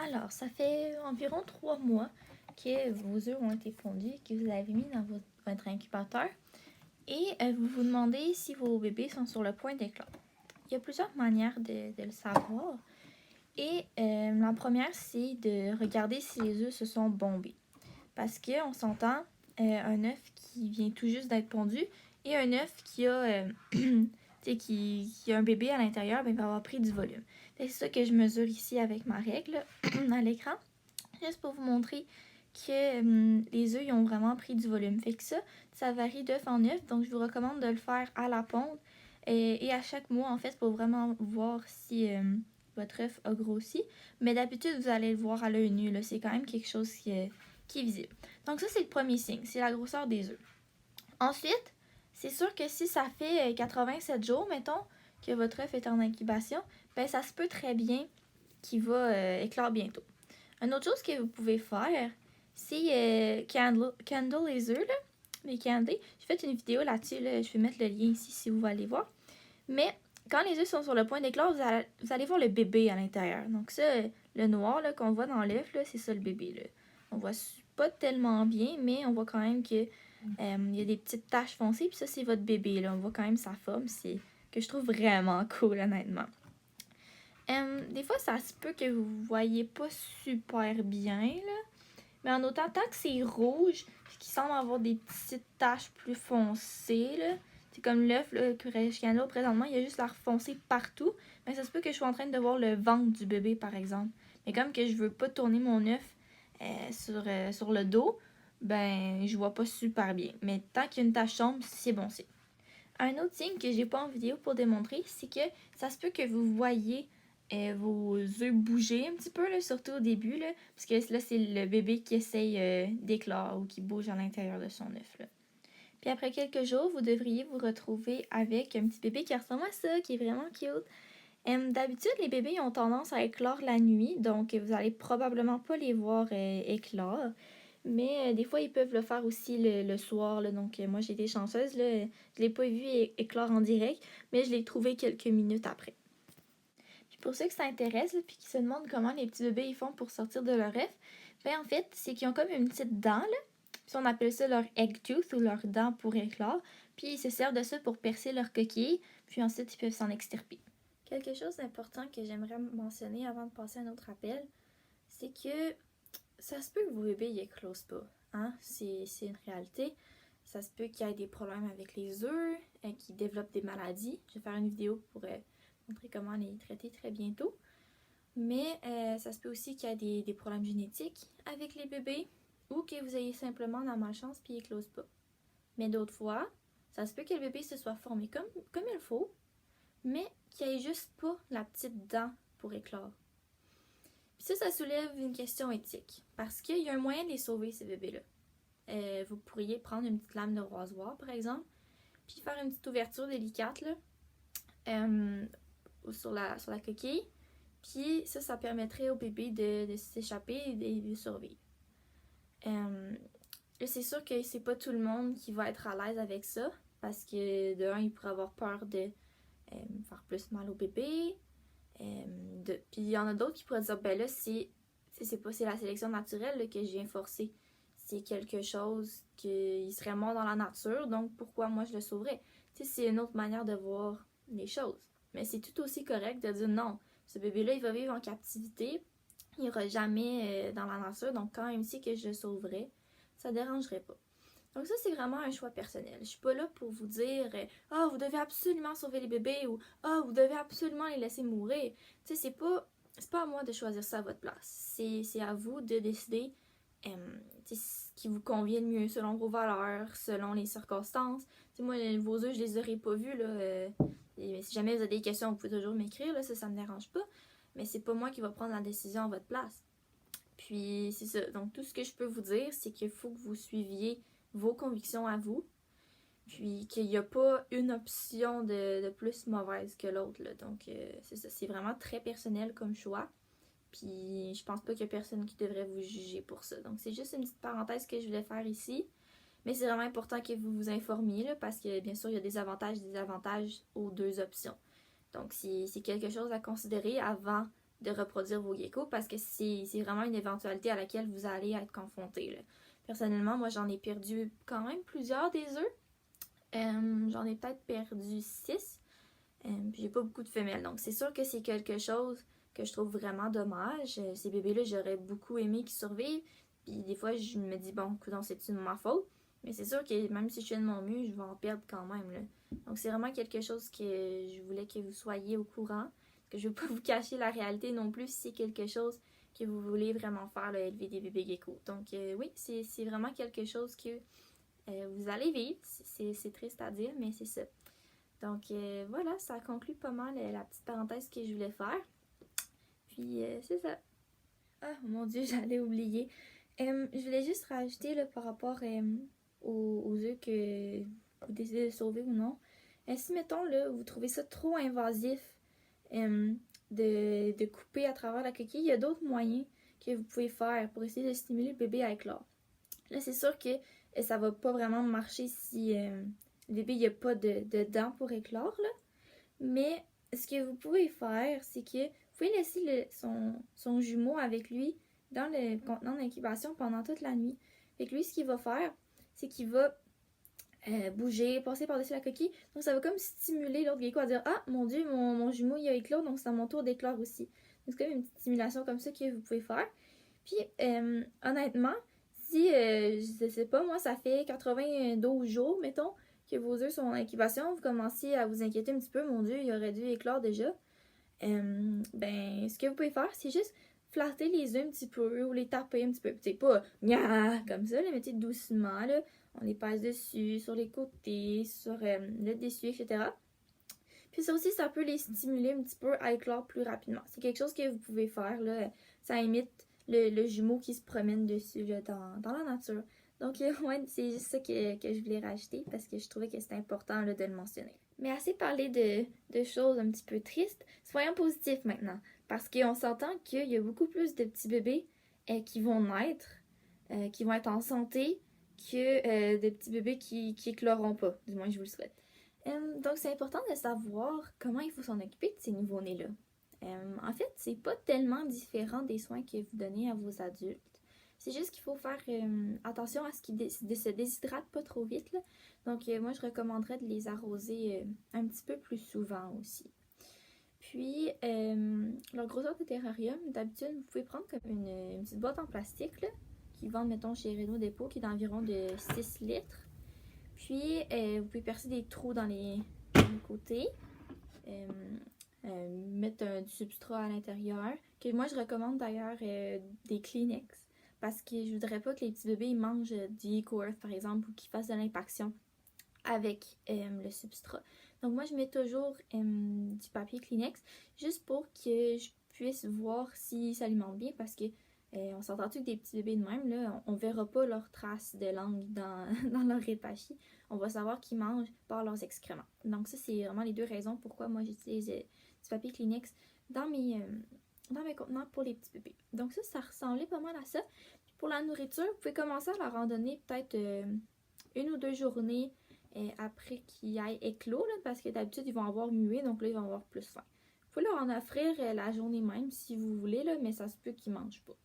Alors, ça fait environ 3 mois que vos œufs ont été pondus et que vous avez mis dans votre incubateur. Et vous vous demandez si vos bébés sont sur le point d'éclore. Il y a plusieurs manières de le savoir. Et la première, c'est de regarder si les œufs se sont bombés. Parce qu'on s'entend, un œuf qui vient tout juste d'être pondu et un œuf qui a, qui a un bébé à l'intérieur, ben, il va avoir pris du volume. C'est ça que je mesure ici avec ma règle à l'écran, juste pour vous montrer que les œufs ils ont vraiment pris du volume. Fait que ça varie d'œuf en œuf, donc je vous recommande de le faire à la ponde et à chaque mois en fait pour vraiment voir si votre œuf a grossi. Mais d'habitude, vous allez le voir à l'œil nu, là, c'est quand même quelque chose qui est visible. Donc ça, c'est le premier signe, c'est la grosseur des œufs. Ensuite, c'est sûr que si ça fait 87 jours, mettons, que votre œuf est en incubation, ben ça se peut très bien qu'il va éclore bientôt. Une autre chose que vous pouvez faire, c'est candle les œufs, là, les candler. J'ai fait une vidéo là-dessus, là, je vais mettre le lien ici si vous voulez aller voir. Mais quand les œufs sont sur le point d'éclore, vous allez voir le bébé à l'intérieur. Donc ça, le noir là, qu'on voit dans l'œuf, c'est ça le bébé. Là. On voit pas tellement bien, mais on voit quand même que il y a des petites taches foncées. Puis ça, c'est votre bébé. Là. On voit quand même sa forme. C'est que je trouve vraiment cool, honnêtement. Des fois, ça se peut que vous voyez pas super bien, là. Mais en autant tant que c'est rouge, qu'il semble avoir des petites taches plus foncées, là. C'est comme l'œuf que je là présentement, il y a juste l'air foncé partout. Mais ça se peut que je sois en train de voir le ventre du bébé, par exemple. Mais comme que je veux pas tourner mon œuf sur le dos, ben je vois pas super bien. Mais tant qu'il y a une tache sombre, c'est bon signe. Un autre signe que j'ai pas en vidéo pour démontrer, c'est que ça se peut que vous voyez vos œufs bouger un petit peu, là, surtout au début, là, parce que là, c'est le bébé qui essaye d'éclore ou qui bouge à l'intérieur de son œuf. Là. Puis après quelques jours, vous devriez vous retrouver avec un petit bébé qui ressemble à ça, qui est vraiment cute. D'habitude, les bébés ont tendance à éclore la nuit, donc vous allez probablement pas les voir éclore. Mais des fois, ils peuvent le faire aussi le soir. Là. Donc, moi, j'ai été chanceuse. Là. Je l'ai pas vu éclore en direct, mais je l'ai trouvé quelques minutes après. Puis pour ceux que ça intéresse, là, puis qui se demandent comment les petits bébés ils font pour sortir de leur œuf, ben en fait, c'est qu'ils ont comme une petite dent, là. Puis on appelle ça leur egg tooth ou leur dent pour éclore. Puis ils se servent de ça pour percer leur coquille, puis ensuite ils peuvent s'en extirper. Quelque chose d'important que j'aimerais mentionner avant de passer à un autre appel, c'est que ça se peut que vos bébés y éclosent pas. Hein? C'est une réalité. Ça se peut qu'il y ait des problèmes avec les œufs, qu'ils développent des maladies. Je vais faire une vidéo pour montrer comment les traiter très bientôt. Mais ça se peut aussi qu'il y ait des problèmes génétiques avec les bébés ou que vous ayez simplement la malchance puis ils éclosent pas. Mais d'autres fois, ça se peut que le bébé se soit formé comme il faut, mais qu'il n'y ait juste pas la petite dent pour éclore. Puis ça soulève une question éthique, parce qu'il y a un moyen de les sauver, ces bébés-là. Vous pourriez prendre une petite lame de rasoir, par exemple, puis faire une petite ouverture délicate là, sur la coquille. Puis ça permettrait au bébé de s'échapper et de survivre. C'est sûr que c'est pas tout le monde qui va être à l'aise avec ça, parce que de un, il pourrait avoir peur de faire plus mal au bébé. Puis il y en a d'autres qui pourraient dire, ben là, c'est la sélection naturelle là, que je viens forcer. C'est quelque chose qui serait mort dans la nature, donc pourquoi moi je le sauverais? C'est une autre manière de voir les choses. Mais c'est tout aussi correct de dire non, ce bébé-là, il va vivre en captivité, il n'ira jamais dans la nature, donc quand même si que je le sauverais, ça ne dérangerait pas. Donc ça, c'est vraiment un choix personnel. Je suis pas là pour vous dire « Ah, vous devez absolument sauver les bébés » ou « Ah, vous devez absolument les laisser mourir ». Tu sais, c'est pas à moi de choisir ça à votre place. C'est à vous de décider ce qui vous convient le mieux selon vos valeurs, selon les circonstances. T'sais, moi, vos œufs, je les aurais pas vus. Là, si jamais vous avez des questions, vous pouvez toujours m'écrire. Là, ça me dérange pas. Mais c'est pas moi qui va prendre la décision à votre place. Puis, c'est ça. Donc, tout ce que je peux vous dire, c'est qu'il faut que vous suiviez vos convictions à vous, puis qu'il n'y a pas une option de plus mauvaise que l'autre. Là. Donc, c'est ça. C'est vraiment très personnel comme choix. Puis, je pense pas qu'il y a personne qui devrait vous juger pour ça. Donc, c'est juste une petite parenthèse que je voulais faire ici. Mais c'est vraiment important que vous vous informiez, là, parce que, bien sûr, il y a des avantages et des désavantages aux deux options. Donc, c'est quelque chose à considérer avant de reproduire vos geckos parce que c'est vraiment une éventualité à laquelle vous allez être confronté. Là. Personnellement, moi j'en ai perdu quand même plusieurs des œufs. J'en ai peut-être perdu 6. Puis j'ai pas beaucoup de femelles. Donc c'est sûr que c'est quelque chose que je trouve vraiment dommage. Ces bébés-là, j'aurais beaucoup aimé qu'ils survivent. Puis des fois, je me dis, bon, coudonc, c'est-tu de ma faute? Mais c'est sûr que même si je fais de mon mieux, je vais en perdre quand même. Là. Donc c'est vraiment quelque chose que je voulais que vous soyez au courant. Que je ne veux pas vous cacher la réalité non plus si c'est quelque chose que vous voulez vraiment faire, là, élever des bébés geckos. Donc oui, c'est vraiment quelque chose que vous allez vivre. C'est triste à dire, mais c'est ça. Donc voilà, ça conclut pas mal la petite parenthèse que je voulais faire. Puis c'est ça. Ah mon Dieu, j'allais oublier. Je voulais juste rajouter là, par rapport aux œufs que vous décidez de sauver ou non. Si mettons là, vous trouvez ça trop invasif de couper à travers la coquille, il y a d'autres moyens que vous pouvez faire pour essayer de stimuler le bébé à éclore. Là, c'est sûr que ça va pas vraiment marcher si le bébé n'a pas de dents pour éclore, là. Mais ce que vous pouvez faire, c'est que vous pouvez laisser son jumeau avec lui dans le contenant d'incubation pendant toute la nuit. Fait que lui, ce qu'il va faire, c'est qu'il va bouger, passer par-dessus la coquille. Donc ça va comme stimuler l'autre gecko à dire « Ah, mon Dieu, mon jumeau, il a éclore, donc c'est à mon tour d'éclore aussi. » Donc c'est comme une petite stimulation comme ça que vous pouvez faire. Puis, honnêtement, si, je sais pas, moi, ça fait 92 jours, mettons, que vos œufs sont en incubation, vous commencez à vous inquiéter un petit peu, mon Dieu, il aurait dû éclore déjà. Ben, ce que vous pouvez faire, c'est juste flatter les œufs un petit peu ou les taper un petit peu. C'est pas gna comme ça, là, mais doucement, là. On les passe dessus, sur les côtés, sur le dessus, etc. Puis ça aussi, ça peut les stimuler un petit peu à éclore plus rapidement. C'est quelque chose que vous pouvez faire, là. Ça imite le jumeau qui se promène dessus là, dans la nature. Donc, ouais, c'est juste ça que je voulais rajouter parce que je trouvais que c'était important là, de le mentionner. Mais assez parlé de choses un petit peu tristes, soyons positifs maintenant. Parce qu'on s'entend qu'il y a beaucoup plus de petits bébés qui vont naître, qui vont être en santé, que de petits bébés qui écloreront pas. Du moins, je vous le souhaite. Donc, c'est important de savoir comment il faut s'en occuper de ces nouveau-nés-là. En fait, c'est pas tellement différent des soins que vous donnez à vos adultes. C'est juste qu'il faut faire attention à ce qu'ils se déshydratent pas trop vite. Là. Donc, moi, je recommanderais de les arroser un petit peu plus souvent aussi. Puis, leur grosseur de terrarium, d'habitude, vous pouvez prendre comme une petite boîte en plastique là, qui vendent, mettons, chez Renault Dépôt, qui est d'environ de 6 litres. Puis, vous pouvez percer des trous dans les côtés. Mettre du substrat à l'intérieur. Que moi, je recommande d'ailleurs des Kleenex. Parce que je voudrais pas que les petits bébés ils mangent du Eco-Earth, par exemple, ou qu'ils fassent de l'impaction avec le substrat. Donc moi, je mets toujours du papier Kleenex juste pour que je puisse voir s'ils s'alimentent bien parce que on s'entend-tu que des petits bébés de même, là, on verra pas leurs traces de langue dans leur répachie. On va savoir qu'ils mangent par leurs excréments. Donc ça, c'est vraiment les deux raisons pourquoi moi j'utilise du papier Kleenex dans mes contenants pour les petits bébés. Donc ça ressemblait pas mal à ça. Puis pour la nourriture, vous pouvez commencer à la randonner peut-être 1 ou 2 journées après qu'ils aillent éclos, là, parce que d'habitude, ils vont avoir mué, donc là, ils vont avoir plus faim. Vous pouvez leur en offrir la journée même si vous voulez, là, mais ça se peut qu'ils ne mangent pas.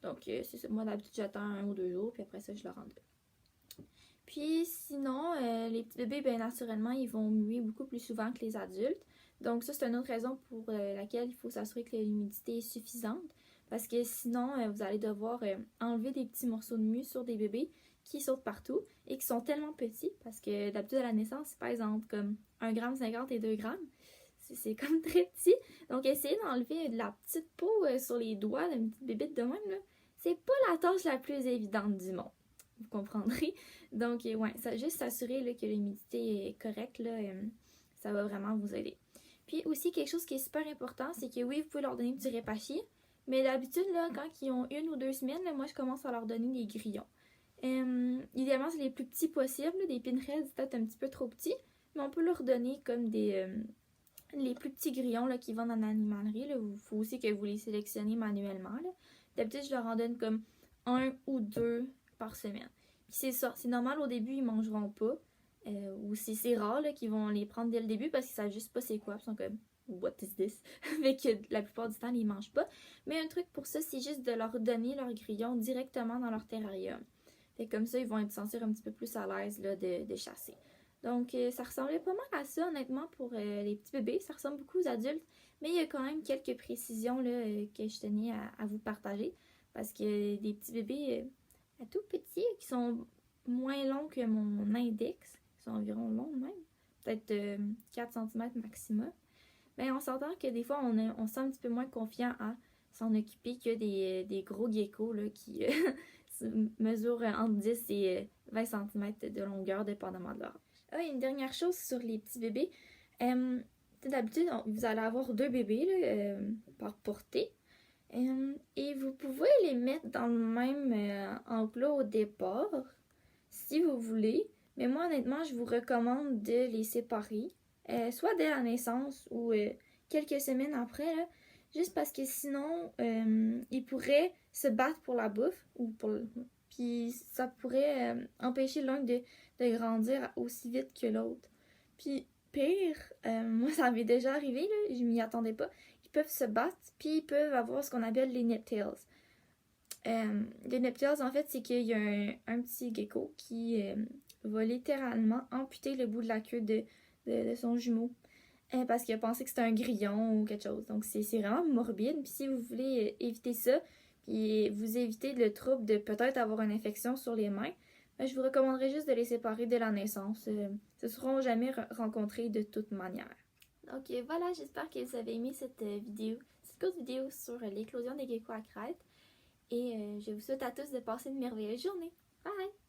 Donc, c'est ça. Moi, d'habitude, j'attends 1 ou 2 jours, puis après ça, je leur en donne. Puis, sinon, les petits bébés, bien naturellement, ils vont muer beaucoup plus souvent que les adultes. Donc, ça, c'est une autre raison pour laquelle il faut s'assurer que l'humidité est suffisante. Parce que sinon, vous allez devoir enlever des petits morceaux de mue sur des bébés qui sautent partout et qui sont tellement petits. Parce que d'habitude, à la naissance, ils pèsent entre comme 1,50 g et 2 grammes. C'est comme très petit. Donc, essayez d'enlever de la petite peau sur les doigts d'une petite bébite de même, là. C'est pas la tâche la plus évidente du monde. Vous comprendrez. Donc, ouais, ça, juste s'assurer là, que l'humidité est correcte, là, ça va vraiment vous aider. Puis aussi, quelque chose qui est super important, c'est que oui, vous pouvez leur donner du répachi, mais d'habitude, là, quand ils ont 1 ou 2 semaines, là, moi, je commence à leur donner des grillons. Idéalement, c'est les plus petits possibles, là, des pinheads, peut-être un petit peu trop petits, mais on peut leur donner comme les plus petits grillons là, qui vendent en animalerie. Il faut aussi que vous les sélectionnez manuellement. Là. D'habitude, je leur en donne comme 1 ou 2 par semaine. Puis c'est ça, c'est normal au début, ils mangeront pas. Ou c'est rare là, qu'ils vont les prendre dès le début parce qu'ils savent juste pas c'est quoi. Ils sont comme, what is this? Fait que la plupart du temps, ils mangent pas. Mais un truc pour ça, c'est juste de leur donner leur grillon directement dans leur terrarium. Fait que comme ça, ils vont être sentir un petit peu plus à l'aise là, de chasser. Donc, ça ressemblait pas mal à ça, honnêtement, pour les petits bébés. Ça ressemble beaucoup aux adultes. Mais il y a quand même quelques précisions là, que je tenais à vous partager. Parce que des petits bébés tout petits, qui sont moins longs que mon index, qui sont environ longs même, peut-être 4 cm maximum, mais on s'entend que des fois, on se sent un petit peu moins confiant à s'en occuper que des gros geckos là, qui mesurent entre 10 et 20 cm de longueur, dépendamment de leur âge. Ah, une dernière chose sur les petits bébés. D'habitude, vous allez avoir 2 bébés là, par portée. Et vous pouvez les mettre dans le même enclos au départ, si vous voulez. Mais moi, honnêtement, je vous recommande de les séparer, soit dès la naissance ou quelques semaines après, là, juste parce que sinon, ils pourraient se battre pour la bouffe, puis ça pourrait empêcher l'un de grandir aussi vite que l'autre. Puis pire, moi ça m'est déjà arrivé, là, je m'y attendais pas. Ils peuvent se battre, puis ils peuvent avoir ce qu'on appelle les nip-tails. Les nip-tails, en fait, c'est qu'il y a un petit gecko qui va littéralement amputer le bout de la queue de son jumeau parce qu'il a pensé que c'était un grillon ou quelque chose. Donc, c'est vraiment morbide. Puis si vous voulez éviter ça, puis vous éviter le trouble de peut-être avoir une infection sur les mains, ben, je vous recommanderais juste de les séparer dès la naissance. Ils ne seront jamais rencontrés de toute manière. Donc voilà, j'espère que vous avez aimé cette courte vidéo sur l'éclosion des geckos à crête. Et je vous souhaite à tous de passer une merveilleuse journée. Bye!